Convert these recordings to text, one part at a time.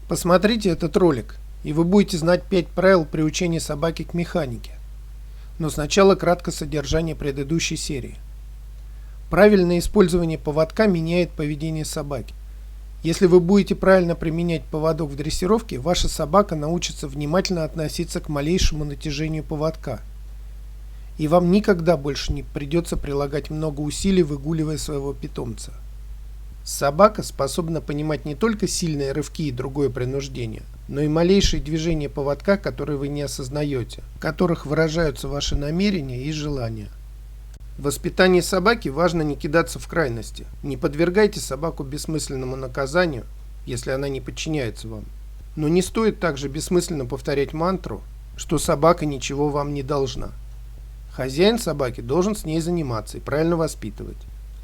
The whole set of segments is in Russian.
Посмотрите этот ролик, и вы будете знать 5 правил приучения собаки к механике. Но сначала кратко содержание предыдущей серии. Правильное использование поводка меняет поведение собаки. Если вы будете правильно применять поводок в дрессировке, ваша собака научится внимательно относиться к малейшему натяжению поводка. И вам никогда больше не придется прилагать много усилий, выгуливая своего питомца. Собака способна понимать не только сильные рывки и другое принуждение, но и малейшие движения поводка, которые вы не осознаете, в которых выражаются ваши намерения и желания. В воспитании собаки важно не кидаться в крайности. Не подвергайте собаку бессмысленному наказанию, если она не подчиняется вам. Но не стоит также бессмысленно повторять мантру, что собака ничего вам не должна. Хозяин собаки должен с ней заниматься и правильно воспитывать.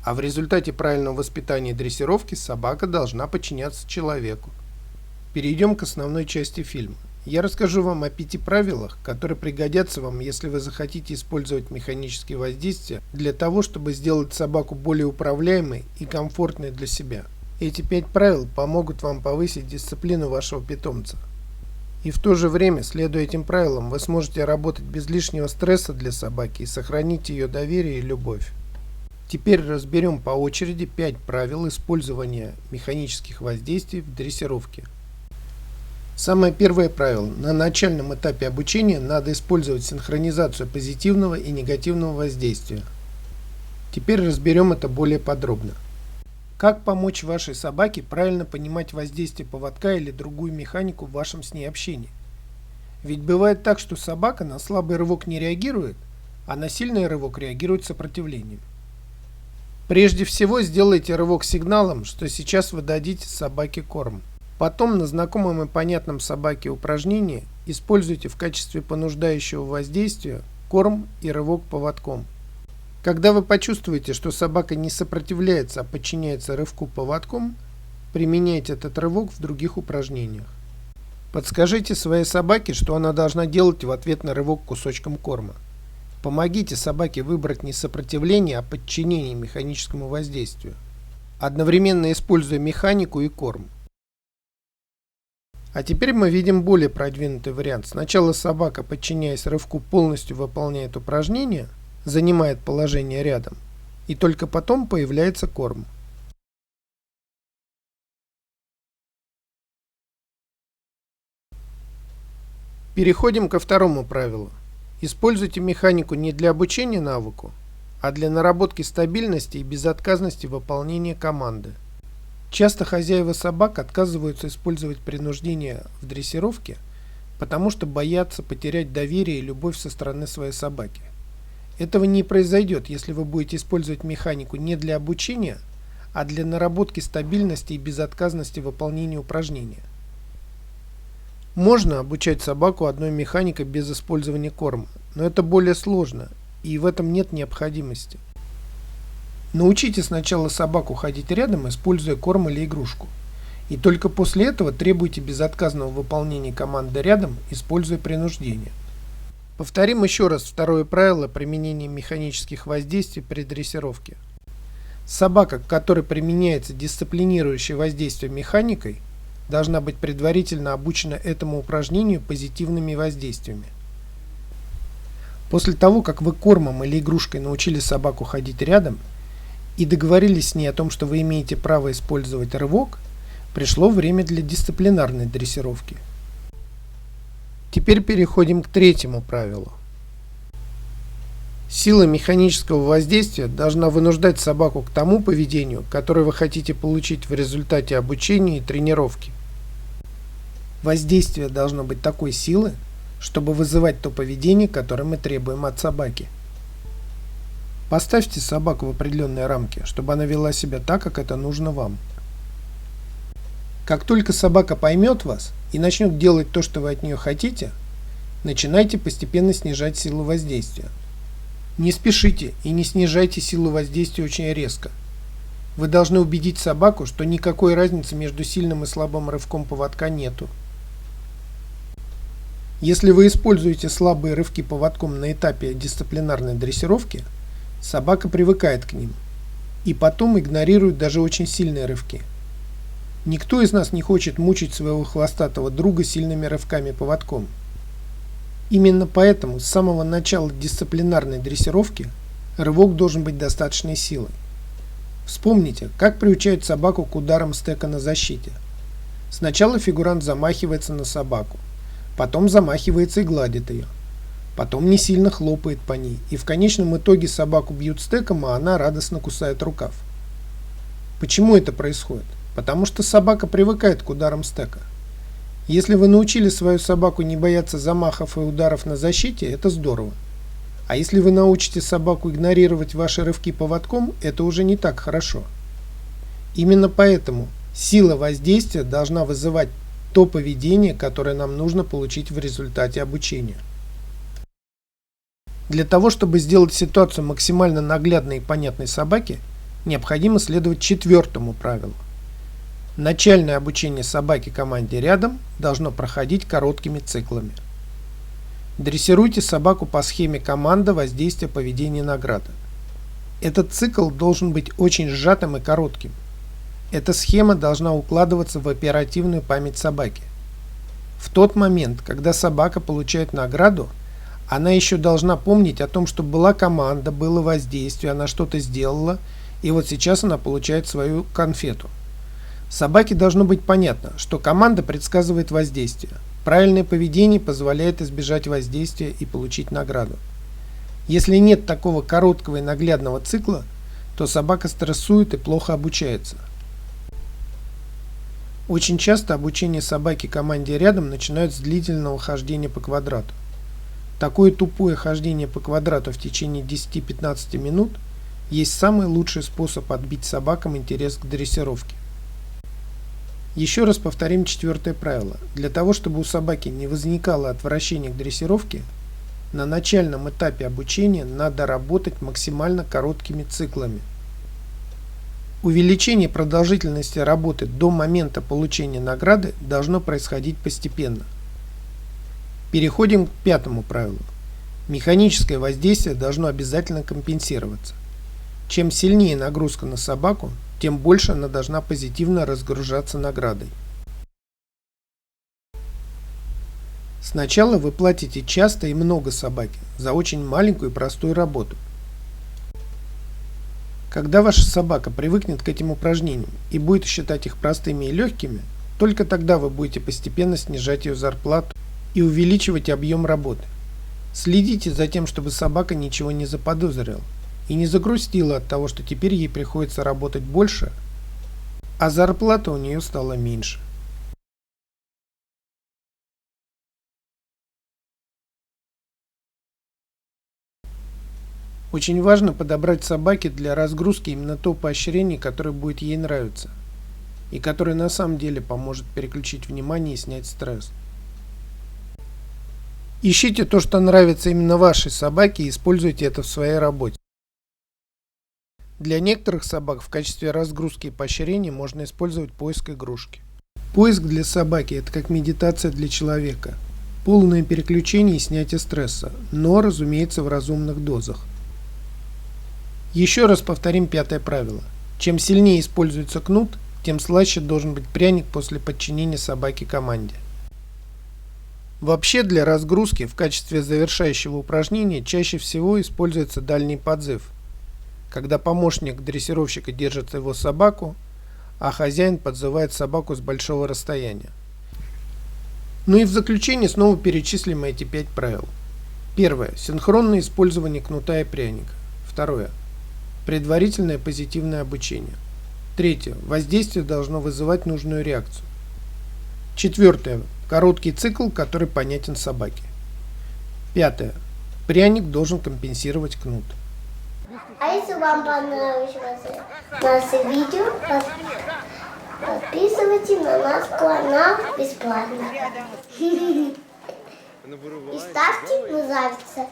А в результате правильного воспитания и дрессировки собака должна подчиняться человеку. Перейдем к основной части фильма. Я расскажу вам о 5 правилах, которые пригодятся вам, если вы захотите использовать механические воздействия для того, чтобы сделать собаку более управляемой и комфортной для себя. Эти 5 правил помогут вам повысить дисциплину вашего питомца. И в то же время, следуя этим правилам, вы сможете работать без лишнего стресса для собаки и сохранить ее доверие и любовь. Теперь разберем по очереди 5 правил использования механических воздействий в дрессировке. Самое первое правило. На начальном этапе обучения надо использовать синхронизацию позитивного и негативного воздействия. Теперь разберем это более подробно. Как помочь вашей собаке правильно понимать воздействие поводка или другую механику в вашем с ней общении? Ведь бывает так, что собака на слабый рывок не реагирует, а на сильный рывок реагирует сопротивлением. Прежде всего сделайте рывок сигналом, что сейчас вы дадите собаке корм. Потом на знакомом и понятном собаке упражнении используйте в качестве понуждающего воздействия корм и рывок поводком. Когда вы почувствуете, что собака не сопротивляется, а подчиняется рывку поводком, применяйте этот рывок в других упражнениях. Подскажите своей собаке, что она должна делать в ответ на рывок кусочком корма. Помогите собаке выбрать не сопротивление, а подчинение механическому воздействию, одновременно используя механику и корм. А теперь мы видим более продвинутый вариант. Сначала собака, подчиняясь рывку, полностью выполняет упражнение, занимает положение рядом, и только потом появляется корм. Переходим ко второму правилу. Используйте механику не для обучения навыку, а для наработки стабильности и безотказности выполнения команды. Часто хозяева собак отказываются использовать принуждение в дрессировке, потому что боятся потерять доверие и любовь со стороны своей собаки. Этого не произойдет, если вы будете использовать механику не для обучения, а для наработки стабильности и безотказности выполнения упражнения. Можно обучать собаку одной механикой без использования корма, но это более сложно, и в этом нет необходимости. Научите сначала собаку ходить рядом, используя корм или игрушку, и только после этого требуйте безотказного выполнения команды рядом, используя принуждение. Повторим еще раз второе правило применения механических воздействий при дрессировке. Собака, к которой применяется дисциплинирующее воздействие механикой, должна быть предварительно обучена этому упражнению позитивными воздействиями. После того, как вы кормом или игрушкой научили собаку ходить рядом и договорились с ней о том, что вы имеете право использовать рывок, пришло время для дисциплинарной дрессировки. Теперь переходим к третьему правилу. Сила механического воздействия должна вынуждать собаку к тому поведению, которое вы хотите получить в результате обучения и тренировки. Воздействие должно быть такой силы, чтобы вызывать то поведение, которое мы требуем от собаки. Поставьте собаку в определенные рамки, чтобы она вела себя так, как это нужно вам. Как только собака поймет вас и начнет делать то, что вы от нее хотите, начинайте постепенно снижать силу воздействия. Не спешите и не снижайте силу воздействия очень резко. Вы должны убедить собаку, что никакой разницы между сильным и слабым рывком поводка нету. Если вы используете слабые рывки поводком на этапе дисциплинарной дрессировки, собака привыкает к ним и потом игнорирует даже очень сильные рывки. Никто из нас не хочет мучить своего хвостатого друга сильными рывками поводком. Именно поэтому с самого начала дисциплинарной дрессировки рывок должен быть достаточной силой. Вспомните, как приучают собаку к ударам стека на защите. Сначала фигурант замахивается на собаку, потом замахивается и гладит ее, потом не сильно хлопает по ней, и в конечном итоге собаку бьют стеком, а она радостно кусает рукав. Почему это происходит? Потому что собака привыкает к ударам стека. Если вы научили свою собаку не бояться замахов и ударов на защите, это здорово. А если вы научите собаку игнорировать ваши рывки поводком, это уже не так хорошо. Именно поэтому сила воздействия должна вызывать то поведение, которое нам нужно получить в результате обучения. Для того, чтобы сделать ситуацию максимально наглядной и понятной собаке, необходимо следовать 4-му правилу. Начальное обучение собаки команде рядом должно проходить короткими циклами. Дрессируйте собаку по схеме команда, воздействия, поведение, награда. Этот цикл должен быть очень сжатым и коротким. Эта схема должна укладываться в оперативную память собаки. В тот момент, когда собака получает награду, она еще должна помнить о том, что была команда, было воздействие, она что-то сделала, и вот сейчас она получает свою конфету. Собаке должно быть понятно, что команда предсказывает воздействие. Правильное поведение позволяет избежать воздействия и получить награду. Если нет такого короткого и наглядного цикла, то собака стрессует и плохо обучается. Очень часто обучение собаки команде рядом начинают с длительного хождения по квадрату. Такое тупое хождение по квадрату в течение 10-15 минут есть самый лучший способ отбить собакам интерес к дрессировке. Еще раз повторим 4-е правило. Для того, чтобы у собаки не возникало отвращения к дрессировке, на начальном этапе обучения надо работать максимально короткими циклами. Увеличение продолжительности работы до момента получения награды должно происходить постепенно. Переходим к 5-му правилу. Механическое воздействие должно обязательно компенсироваться. Чем сильнее нагрузка на собаку, тем больше она должна позитивно разгружаться наградой. Сначала вы платите часто и много собаке за очень маленькую и простую работу. Когда ваша собака привыкнет к этим упражнениям и будет считать их простыми и легкими, только тогда вы будете постепенно снижать ее зарплату и увеличивать объем работы. Следите за тем, чтобы собака ничего не заподозрила и не загрустила от того, что теперь ей приходится работать больше, а зарплата у нее стала меньше. Очень важно подобрать собаке для разгрузки именно то поощрение, которое будет ей нравиться, и которое на самом деле поможет переключить внимание и снять стресс. Ищите то, что нравится именно вашей собаке, и используйте это в своей работе. Для некоторых собак в качестве разгрузки и поощрения можно использовать поиск игрушки. Поиск для собаки – это как медитация для человека. Полное переключение и снятие стресса, но, разумеется, в разумных дозах. Еще раз повторим 5-е правило. Чем сильнее используется кнут, тем слаще должен быть пряник после подчинения собаки команде. Вообще для разгрузки в качестве завершающего упражнения чаще всего используется дальний подзыв, когда помощник дрессировщика держит его собаку, а хозяин подзывает собаку с большого расстояния. Ну и в заключение снова перечислим эти 5 правил. Первое. Синхронное использование кнута и пряника. Второе. Предварительное позитивное обучение. Третье. Воздействие должно вызывать нужную реакцию. Четвертое. Короткий цикл, который понятен собаке. Пятое. Пряник должен компенсировать кнут. А если вам понравилось наше видео, подписывайтесь на наш канал бесплатно. И ставьте нравится.